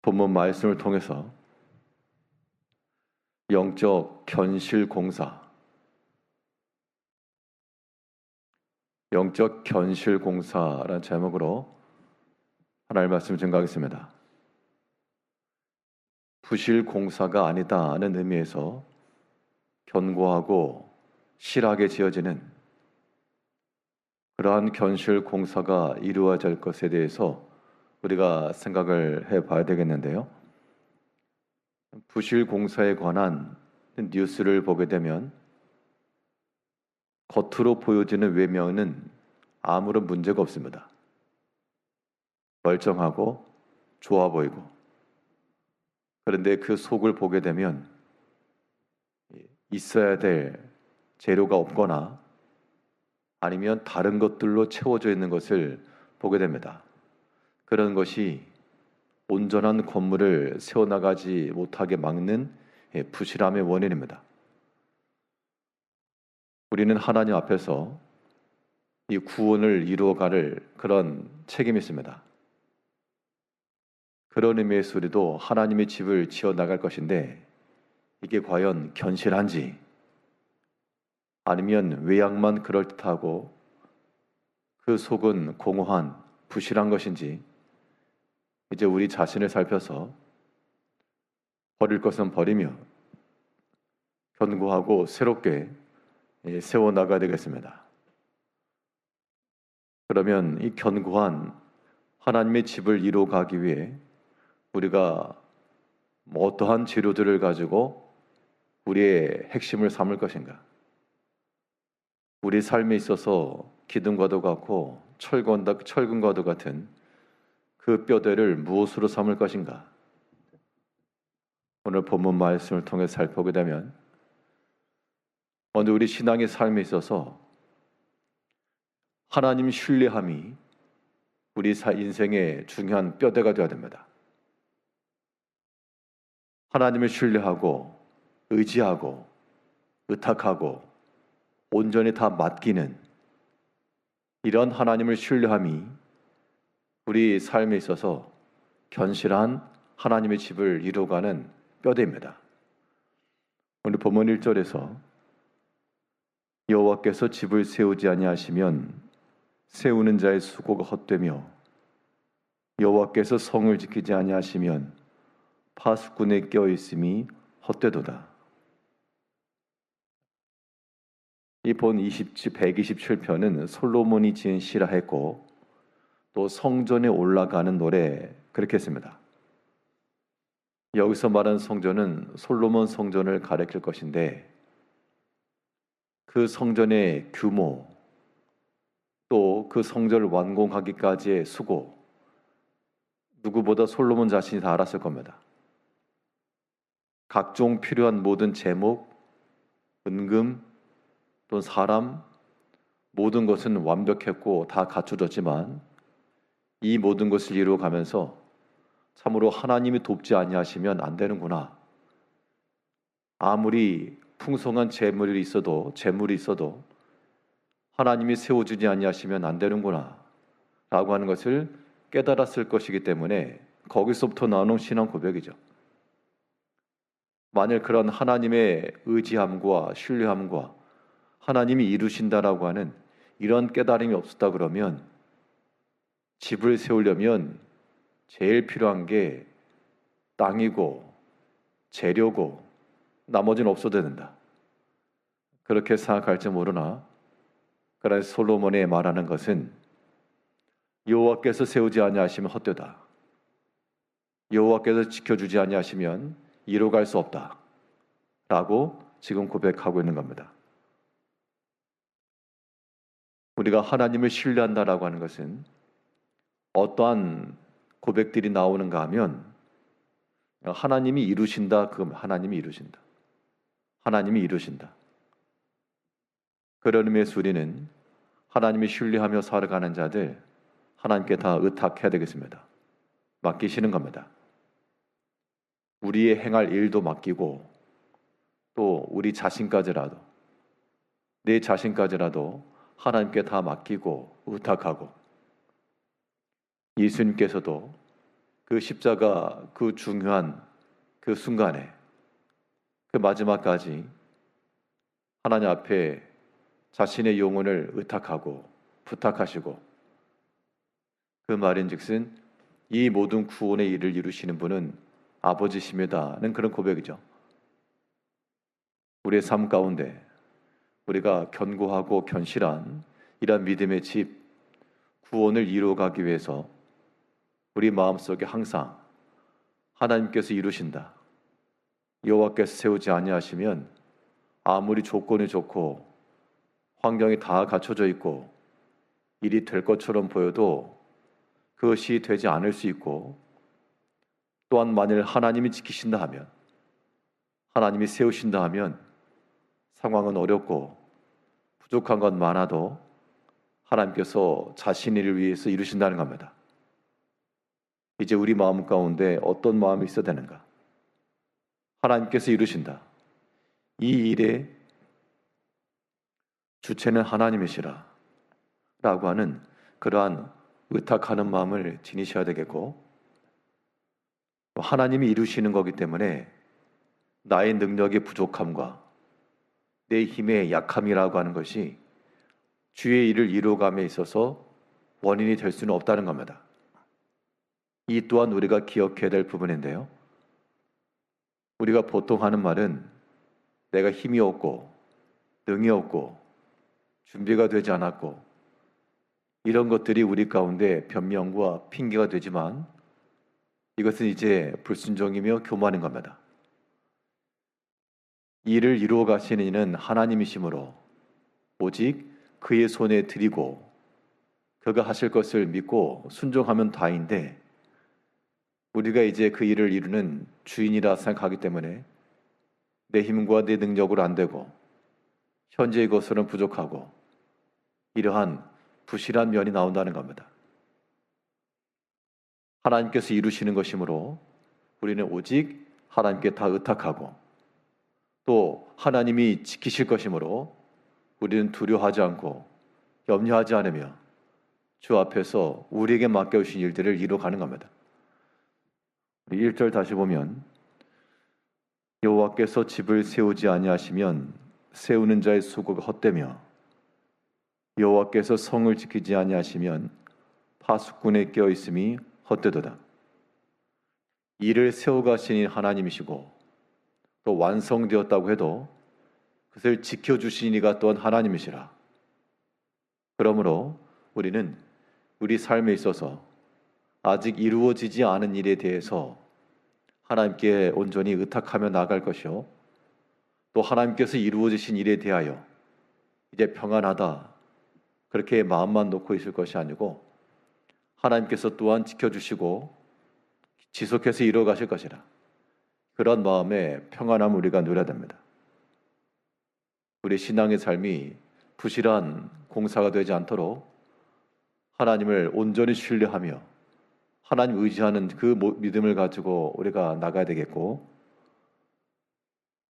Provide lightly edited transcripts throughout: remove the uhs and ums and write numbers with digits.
본문 말씀을 통해서 영적 견실 공사, 영적 견실 공사라는 제목으로 하나님의 말씀 증거하겠습니다. 부실 공사가 아니다는 의미에서 견고하고 실하게 지어지는 그러한 견실 공사가 이루어질 것에 대해서 우리가 생각을 해봐야 되겠는데요. 부실 공사에 관한 뉴스를 보게 되면 겉으로 보여지는 외면은 아무런 문제가 없습니다. 멀쩡하고 좋아 보이고, 그런데 그 속을 보게 되면 있어야 될 재료가 없거나 아니면 다른 것들로 채워져 있는 것을 보게 됩니다. 그런 것이 온전한 건물을 세워나가지 못하게 막는 부실함의 원인입니다. 우리는 하나님 앞에서 이 구원을 이루어갈 그런 책임이 있습니다. 그런 의미에서 우리도 하나님의 집을 지어나갈 것인데 이게 과연 견실한지, 아니면 외양만 그럴듯하고 그 속은 공허한 부실한 것인지 이제 우리 자신을 살펴서 버릴 것은 버리며 견고하고 새롭게 세워나가야 되겠습니다. 그러면 이 견고한 하나님의 집을 이루어가기 위해 우리가 어떠한 재료들을 가지고 우리의 핵심을 삼을 것인가? 우리 삶에 있어서 기둥과도 같고 철근과도 같은 그 뼈대를 무엇으로 삼을 것인가? 오늘 본문 말씀을 통해 살펴보게 되면 먼저 우리 신앙의 삶에 있어서 하나님 신뢰함이 우리 인생의 중요한 뼈대가 되어야 됩니다. 하나님을 신뢰하고 의지하고 의탁하고 온전히 다 맡기는 이런 하나님을 신뢰함이 우리 삶에 있어서 견실한 하나님의 집을 이루어가는 뼈대입니다. 오늘 본문 1절에서 여호와께서 집을 세우지 아니하시면 세우는 자의 수고가 헛되며 여호와께서 성을 지키지 아니하시면 파수꾼에 껴있음이 헛되도다. 이 본 127편은 솔로몬이 지은 시라 했고 또 성전에 올라가는 노래 그렇게 했습니다. 여기서 말하는 성전은 솔로몬 성전을 가리킬 것인데 그 성전의 규모 또 그 성전을 완공하기까지의 수고 누구보다 솔로몬 자신이 다 알았을 겁니다. 각종 필요한 모든 제목, 은금, 또는 사람 모든 것은 완벽했고 다 갖추졌지만 이 모든 것을 이루어가면서 참으로 하나님이 돕지 아니하시면 안 되는구나. 아무리 풍성한 재물이 있어도 하나님이 세워주지 아니하시면 안 되는구나 라고 하는 것을 깨달았을 것이기 때문에 거기서부터 나오는 신앙 고백이죠. 만일 그런 하나님의 의지함과 신뢰함과 하나님이 이루신다라고 하는 이런 깨달음이 없었다 그러면 집을 세우려면 제일 필요한 게 땅이고 재료고 나머지는 없어도 된다. 그렇게 생각할지 모르나 그러나 솔로몬이 말하는 것은 여호와께서 세우지 아니하시면 헛되다. 여호와께서 지켜주지 아니하시면 이루어갈 수 없다. 라고 지금 고백하고 있는 겁니다. 우리가 하나님을 신뢰한다라고 하는 것은 어떠한 고백들이 나오는가 하면 하나님이 이루신다. 그럼 하나님이 이루신다. 하나님이 이루신다. 그런 의미에서 우리는 하나님이 신뢰하며 살아가는 자들 하나님께 다 의탁해야 되겠습니다. 맡기시는 겁니다. 우리의 행할 일도 맡기고 또 우리 자신까지라도 내 자신까지라도 하나님께 다 맡기고 의탁하고 예수님께서도 그 십자가 그 중요한 그 순간에 그 마지막까지 하나님 앞에 자신의 영혼을 의탁하고 부탁하시고 그 말인즉슨 이 모든 구원의 일을 이루시는 분은 아버지십니다는 그런 고백이죠. 우리의 삶 가운데 우리가 견고하고 견실한 이러한 믿음의 집 구원을 이루어가기 위해서 우리 마음속에 항상 하나님께서 이루신다. 여호와께서 세우지 아니하시면 아무리 조건이 좋고 환경이 다 갖춰져 있고 일이 될 것처럼 보여도 그것이 되지 않을 수 있고 또한 만일 하나님이 지키신다 하면 하나님이 세우신다 하면 상황은 어렵고 부족한 것 많아도 하나님께서 자신의 일을 위해서 이루신다는 겁니다. 이제 우리 마음 가운데 어떤 마음이 있어야 되는가? 하나님께서 이루신다. 이 일의 주체는 하나님이시라 라고 하는 그러한 의탁하는 마음을 지니셔야 되겠고 하나님이 이루시는 거기 때문에 나의 능력의 부족함과 내 힘의 약함이라고 하는 것이 주의 일을 이루어감에 있어서 원인이 될 수는 없다는 겁니다. 이 또한 우리가 기억해야 될 부분인데요. 우리가 보통 하는 말은 내가 힘이 없고 능이 없고 준비가 되지 않았고 이런 것들이 우리 가운데 변명과 핑계가 되지만 이것은 이제 불순종이며 교만인 겁니다. 이를 이루어 가시는 이는 하나님이시므로 오직 그의 손에 드리고 그가 하실 것을 믿고 순종하면 다인데 우리가 이제 그 일을 이루는 주인이라 생각하기 때문에 내 힘과 내 능력으로 안 되고 현재의 것으로는 부족하고 이러한 부실한 면이 나온다는 겁니다. 하나님께서 이루시는 것이므로 우리는 오직 하나님께 다 의탁하고 또 하나님이 지키실 것이므로 우리는 두려워하지 않고 염려하지 않으며 주 앞에서 우리에게 맡겨주신 일들을 이루어가는 겁니다. 1절 다시 보면 여호와께서 집을 세우지 아니하시면 세우는 자의 수고가 헛되며 여호와께서 성을 지키지 아니하시면 파수꾼에 껴 있음이 헛되도다. 이를 세워가시니 하나님이시고 또 완성되었다고 해도 그것을 지켜주신 이가 또한 하나님이시라. 그러므로 우리는 우리 삶에 있어서 아직 이루어지지 않은 일에 대해서 하나님께 온전히 의탁하며 나아갈 것이요 또 하나님께서 이루어지신 일에 대하여 이제 평안하다 그렇게 마음만 놓고 있을 것이 아니고 하나님께서 또한 지켜주시고 지속해서 이루어 가실 것이라. 그런 마음에 평안함을 우리가 누려야 됩니다. 우리 신앙의 삶이 부실한 공사가 되지 않도록 하나님을 온전히 신뢰하며 하나님 의지하는 그 믿음을 가지고 우리가 나가야 되겠고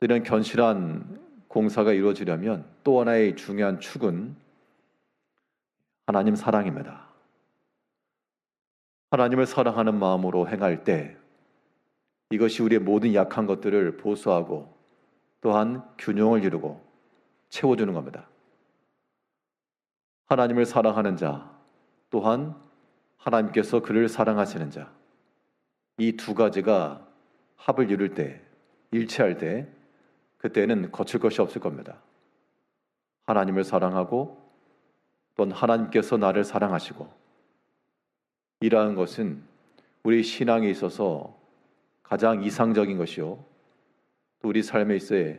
이런 견실한 공사가 이루어지려면 또 하나의 중요한 축은 하나님 사랑입니다. 하나님을 사랑하는 마음으로 행할 때 이것이 우리의 모든 약한 것들을 보수하고 또한 균형을 이루고 채워주는 겁니다. 하나님을 사랑하는 자 또한 하나님께서 그를 사랑하시는 자 이 두 가지가 합을 이룰 때 일치할 때 그때는 거칠 것이 없을 겁니다. 하나님을 사랑하고 또한 하나님께서 나를 사랑하시고 이러한 것은 우리 신앙에 있어서 가장 이상적인 것이요 또 우리 삶에 있어야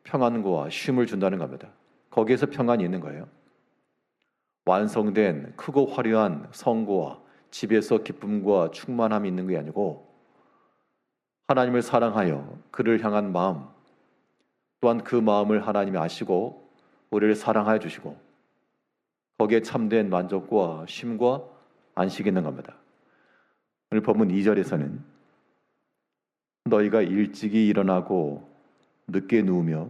평안과 쉼을 준다는 겁니다. 거기에서 평안이 있는 거예요. 완성된 크고 화려한 성고와 집에서 기쁨과 충만함이 있는 게 아니고 하나님을 사랑하여 그를 향한 마음 또한 그 마음을 하나님이 아시고 우리를 사랑하여 주시고 거기에 참된 만족과 쉼과 안식이 있는 겁니다. 오늘 본문 2절에서는 너희가 일찍이 일어나고 늦게 누우며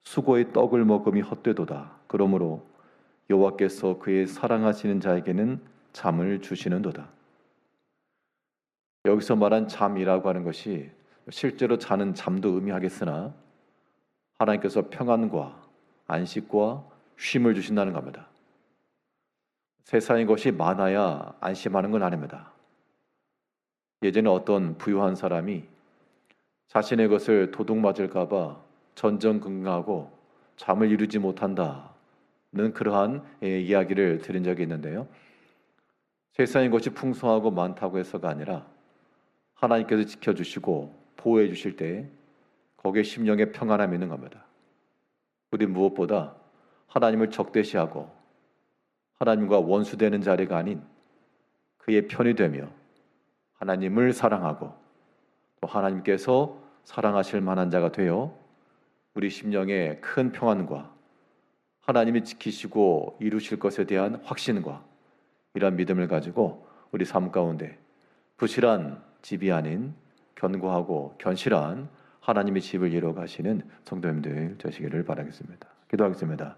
수고의 떡을 먹음이 헛되도다. 그러므로 여호와께서 그의 사랑하시는 자에게는 잠을 주시는도다. 여기서 말한 잠이라고 하는 것이 실제로 자는 잠도 의미하겠으나 하나님께서 평안과 안식과 쉼을 주신다는 겁니다. 세상의 것이 많아야 안심하는 건 아닙니다. 예전에 어떤 부유한 사람이 자신의 것을 도둑 맞을까 봐 전전긍긍하고 잠을 이루지 못한다는 그러한 이야기를 들은 적이 있는데요. 세상의 것이 풍성하고 많다고 해서가 아니라 하나님께서 지켜주시고 보호해 주실 때 거기에 심령의 평안함이 있는 겁니다. 우리 무엇보다 하나님을 적대시하고 하나님과 원수되는 자리가 아닌 그의 편이 되며 하나님을 사랑하고 또 하나님께서 사랑하실 만한 자가 되어 우리 심령에 큰 평안과 하나님이 지키시고 이루실 것에 대한 확신과 이러한 믿음을 가지고 우리 삶 가운데 부실한 집이 아닌 견고하고 견실한 하나님의 집을 이루어 가시는 성도님들 되시기를 바라겠습니다. 기도하겠습니다.